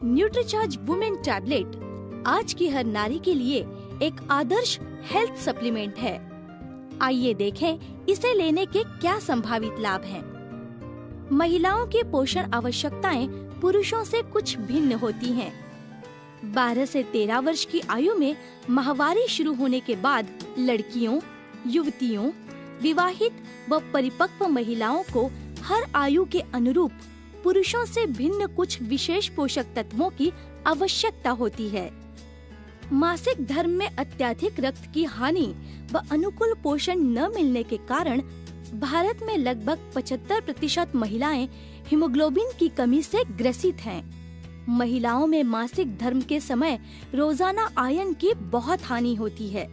Nutricharge women tablet आज की हर नारी के लिए एक आदर्श हेल्थ सप्लीमेंट है। आइए देखें इसे लेने के क्या संभावित लाभ हैं। महिलाओं की पोषण आवश्यकताएं पुरुषों से कुछ भिन्न होती हैं। 12 से 13 वर्ष की आयु में माहवारी शुरू होने के बाद लड़कियों, युवतियों, विवाहित व परिपक्व महिलाओं को हर आयु के अनुरूप पुरुषों से भिन्न कुछ विशेष पोषक तत्वों की आवश्यकता होती है। मासिक धर्म में अत्यधिक रक्त की हानि व अनुकूल पोषण न मिलने के कारण भारत में लगभग 75% महिलाएं हीमोग्लोबिन की कमी से ग्रसित हैं। महिलाओं में मासिक धर्म के समय रोजाना आयरन की बहुत हानि होती है।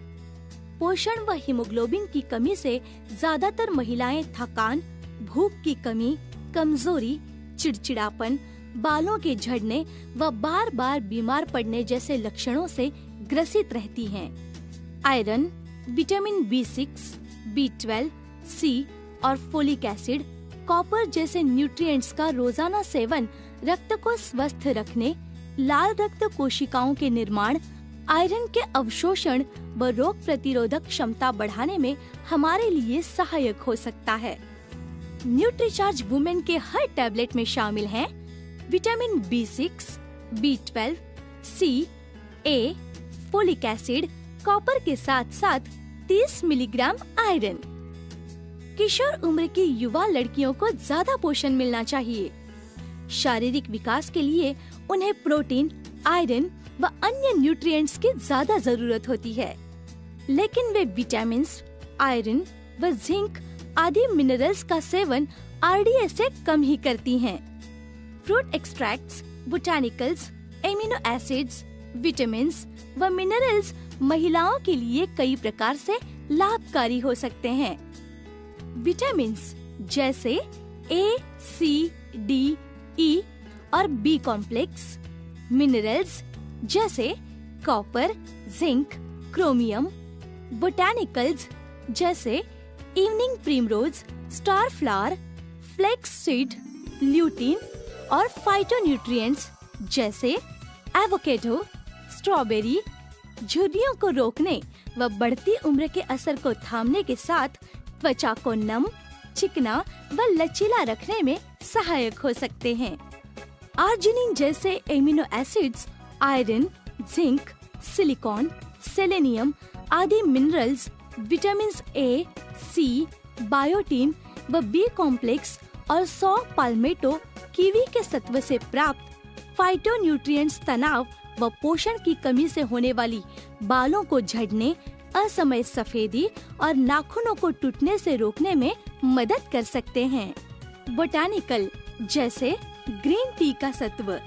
पोषण व हीमोग्लोबिन की कमी से ज्यादातर महिलाएं थकान, भूख की कमी, कमजोरी, चिड़चिड़ापन, बालों के झड़ने व बार बार बीमार पड़ने जैसे लक्षणों से ग्रसित रहती हैं। Iron, vitamin B6, B12, C और फोलिक एसिड, कॉपर जैसे न्यूट्रिएंट्स का रोजाना सेवन रक्त को स्वस्थ रखने, लाल रक्त कोशिकाओं के निर्माण, आयरन के अवशोषण व रोग प्रतिरोधक क्षमता बढ़ाने में हमारे लिए सहायक हो सकता है। न्यूट्रीचार्ज वुमेन के हर टैबलेट में शामिल हैं vitamin B6, B12, C, A, folic acid, copper के साथ साथ 30 मिलीग्राम आयरन। किशोर उम्र की युवा लड़कियों को ज्यादा पोषण मिलना चाहिए। शारीरिक विकास के लिए उन्हें प्रोटीन, आयरन व अन्य न्यूट्रिएंट्स की ज्यादा जरूरत होती है, लेकिन वे विटामिन्स, आयरन व जिंक आदि मिनरल्स का सेवन RDA से कम ही करती हैं। Fruit extracts, botanicals, amino acids, vitamins व मिनरल्स महिलाओं के लिए कई प्रकार से लाभकारी हो सकते हैं। विटामिन्स जैसे A, C, D, E और B कॉम्प्लेक्स, मिनरल्स जैसे कॉपर, जिंक, क्रोमियम, बोटानिकल्स जैसे evening primrose, star flower, flax seed, lutein और फाइटोन्यूट्रिएंट्स जैसे एवोकेडो, स्ट्रॉबेरी झुर्रियों को रोकने व बढ़ती उम्र के असर को थामने के साथ त्वचा को नम, चिकना व लचीला रखने में सहायक हो सकते हैं। आर्जिनिन जैसे amino acids, iron, zinc, silicon, selenium आदि minerals, vitamin A, C, biotin व B कॉम्प्लेक्स और सौ पाल्मेटो कीवी के सत्व से प्राप्त फाइटोन्यूट्रिएंट्स तनाव व पोषण की कमी से होने वाली बालों को झड़ने, असमय सफेदी और नाखूनों को टूटने से रोकने में मदद कर सकते हैं। बोटानिकल जैसे ग्रीन टी का सत्व,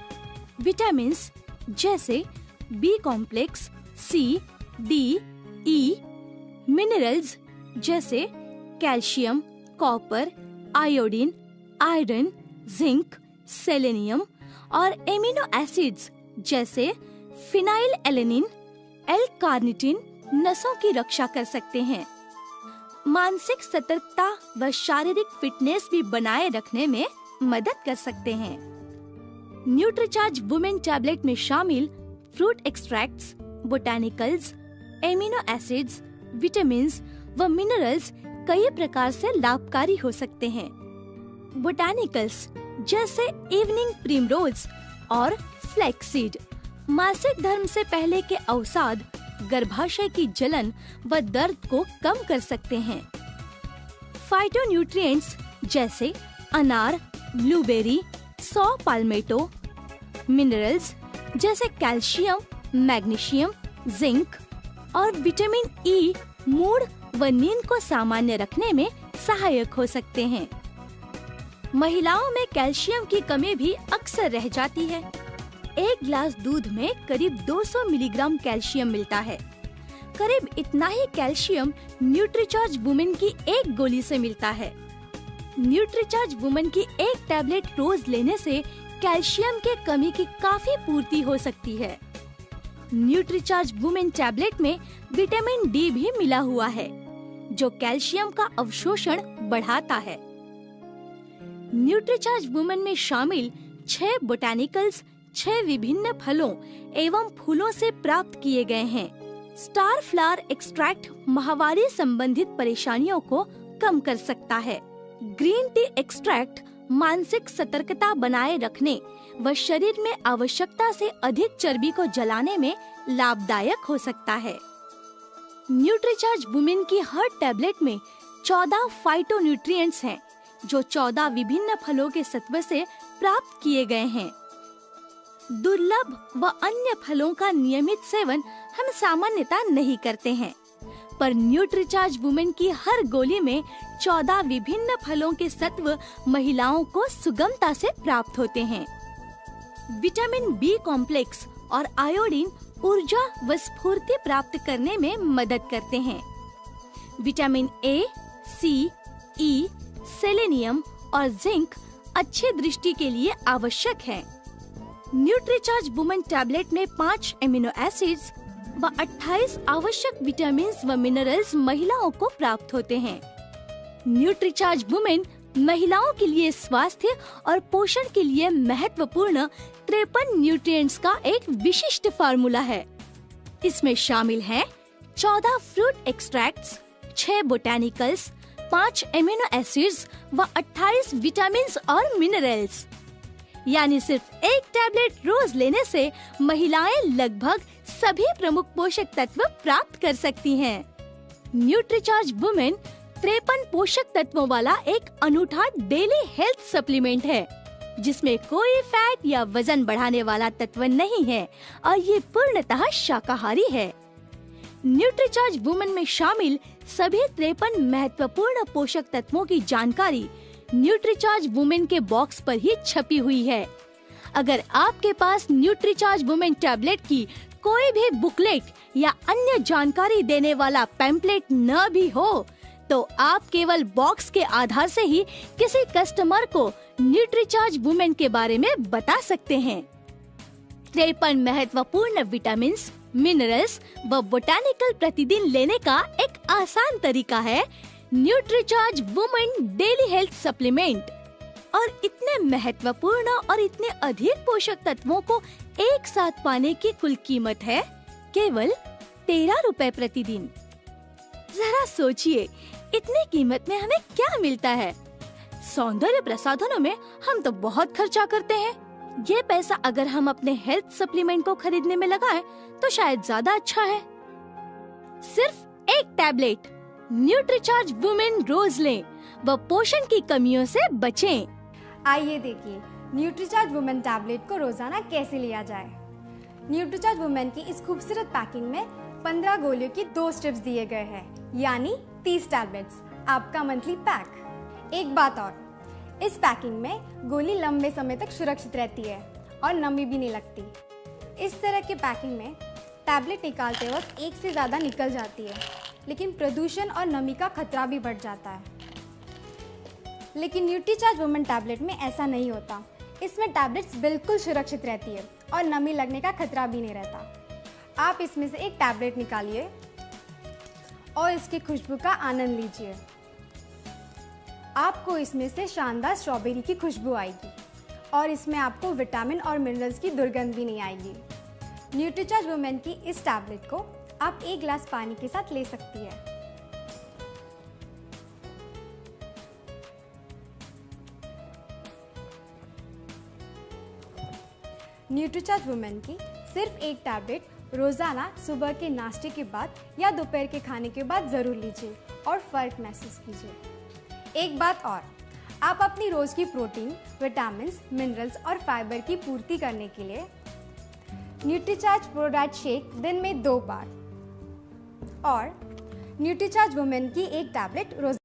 विटामिन्स जैसे B complex, C, D, E, minerals जैसे calcium, copper, iodine, iron, zinc, selenium और एमिनो एसिड्स जैसे फिनाइल एलेनिन, L-कार्निटिन नसों की रक्षा कर सकते हैं। मानसिक सतर्कता व शारीरिक फिटनेस भी बनाए रखने में मदद कर सकते हैं। न्यूट्रीचार्ज वुमेन टैबलेट में शामिल fruit extracts, botanicals, amino acids, vitamins व मिनरल्स कई प्रकार से लाभकारी हो सकते हैं। बोटानिकल्स जैसे इवनिंग प्रिमरोज और फ्लैक्सीड मासिक धर्म से पहले के अवसाद, गर्भाशय की जलन व दर्द को कम कर सकते हैं। फाइटोन्यूट्रिएंट्स जैसे अनार, ब्लूबेरी, सौ पाल्मेटो, मिनरल्स जैसे कैल्शियम, मैग्नीशियम, जिंक और विटामिन E मूड व नींद को सामान्य रखने में सहायक हो सकते हैं। महिलाओं में कैल्शियम की कमी भी अक्सर रह जाती है। एक गिलास दूध में करीब 200 मिलीग्राम कैल्शियम मिलता है। करीब इतना ही कैल्शियम न्यूट्रीचार्ज वुमेन की एक गोली से मिलता है। न्यूट्रीचार्ज वुमेन की एक टैबलेट रोज लेने से कैल्शियम के कमी की काफी पूर्ति हो सकती है। न्यूट्रीचार्ज वुमेन टैबलेट में विटामिन D भी मिला हुआ है, जो कैल्शियम का अवशोषण बढ़ाता है। न्यूट्रीचार्ज वुमेन में शामिल 6 बोटानिकल्स, 6 विभिन्न फलों एवं फूलों से प्राप्त किए गए हैं। स्टार फ्लावर एक्सट्रैक्ट माहवारी संबंधित परेशानियों को कम कर सकता है। ग्रीन टी एक्सट्रैक्ट मानसिक सतर्कता बनाए रखने व शरीर में आवश्यकता से अधिक चर्बी को जलाने में लाभदायक हो सकता है। न्यूट्रीचार्ज वुमेन की हर टैबलेट में 14 फाइटोन्यूट्रिएंट्स हैं, जो 14 विभिन्न फलों के सत्व से प्राप्त किए गए हैं। दुर्लभ व अन्य फलों का नियमित सेवन हम सामान्यतः नहीं करते हैं, पर न्यूट्रीचार्ज वुमेन की हर गोली में 14 विभिन्न फलों के सत्व महिलाओं को सुगमता से प्राप्त होते हैं। विटामिन बी कॉम्प्लेक्स और आयोडीन ऊर्जा व स्फूर्ति प्राप्त करने में मदद करते हैं। Vitamin A, C, E, selenium और जिंक अच्छी दृष्टि के लिए आवश्यक है। न्यूट्रीचार्ज वुमेन टैबलेट में 5 एमिनो एसिड्स व 28 आवश्यक विटामिन व मिनरल्स महिलाओं को प्राप्त होते हैं। न्यूट्रीचार्ज वुमेन महिलाओं के लिए स्वास्थ्य और पोषण के लिए महत्वपूर्ण 53 न्यूट्रिएंट्स का एक विशिष्ट फार्मूला है। इसमें शामिल हैं 14 फ्रूट एक्सट्रैक्ट्स, 6 बोटैनिकल्स, 5 एमिनो एसिड्स व 28 विटामिन्स और मिनरल्स। यानी सिर्फ एक टैबलेट रोज लेने से महिलाएं लगभग सभी प्रमुख पोषक तत्व प्राप्त कर सकती हैं। न्यूट्रीचार्ज वुमेन 53 पोषक तत्वों वाला एक अनूठा डेली हेल्थ सप्लीमेंट है, जिसमें कोई फैट या वजन बढ़ाने वाला तत्व नहीं है और ये पूर्णतः शाकाहारी है। न्यूट्रीचार्ज वुमेन में शामिल सभी 53 महत्वपूर्ण पोषक तत्वों की जानकारी न्यूट्रीचार्ज वुमेन के बॉक्स पर ही छपी हुई है। अगर आपके पास न्यूट्रीचार्ज वुमेन टैबलेट की कोई भी बुकलेट या अन्य जानकारी देने वाला पैम्पलेट न भी हो, तो आप केवल बॉक्स के आधार से ही किसी कस्टमर को न्यूट्रीचार्ज वुमेन के बारे में बता सकते हैं। 53 महत्वपूर्ण विटामिन्स, मिनरल्स व बोटैनिकल प्रतिदिन लेने का एक आसान तरीका है Nutricharge women daily health supplement. और इतने महत्वपूर्ण और इतने अधिक पोषक तत्वों को एक साथ पाने की कुल कीमत है केवल 13 रुपए प्रतिदिन। जरा सोचिए, इतनी कीमत में हमें क्या मिलता है? सौंदर्य प्रसाधनों में हम तो बहुत खर्चा करते हैं। ये पैसा अगर हम अपने हेल्थ सप्लीमेंट को खरीदने में लगाएं, तो शायद ज्यादा अच्छा है। सिर्फ एक टैबलेट न्यूट्रीचार्ज वुमेन रोज लें व पोषण की कमियों से बचें। आइए देखिए न्यूट्रीचार्ज वुमेन टैबलेट को रोजाना कैसे लिया जाए। न्यूट्रीचार्ज वुमेन की इस खूबसूरत पैकिंग में 15 गोलियों की 2 स्ट्रिप्स दिए गए हैं, यानी 30 टैबलेट्स, आपका मंथली पैक। एक बात और, इस पैकिंग में गोली लंबे समय तक सुरक्षित रहती है और नमी भी नहीं लगती। इस तरह के पैकिंग में टैबलेट निकालते वक्त एक से ज़्यादा निकल जाती है, लेकिन प्रदूषण और नमी का खतरा भी बढ़ जाता है। लेकिन न्यूट्रीचार्ज वुमेन टैबलेट में ऐसा नहीं होता। इसमें टैबलेट्स बिल्कुल सुरक्षित रहती है और नमी लगने का खतरा भी नहीं रहता। आप इसमें से एक टैबलेट निकालिए और इसकी खुशबू का आनंद लीजिए। आपको इसमें से शानदार स्ट्रॉबेरी की खुशबू आएगी और इसमें आपको विटामिन और मिनरल्स की दुर्गंध भी नहीं आएगी। न्यूट्रीचार्ज वुमेन की इस टैबलेट को आप 1 गिलास पानी के साथ ले सकती है। न्यूट्रीचार्ज वुमेन की सिर्फ एक टैबलेट रोजाना सुबह के नाश्ते के बाद या दोपहर के खाने के बाद जरूर लीजिए और फर्क महसूस कीजिए। एक बात और, आप अपनी रोज की प्रोटीन, विटामिन्स, मिनरल्स और फाइबर की पूर्ति करने के लिए न्यूट्रीचार्ज प्रोडाइट शेक दिन में 2 बार और न्यूट्रीचार्ज वुमेन की एक टैबलेट रोज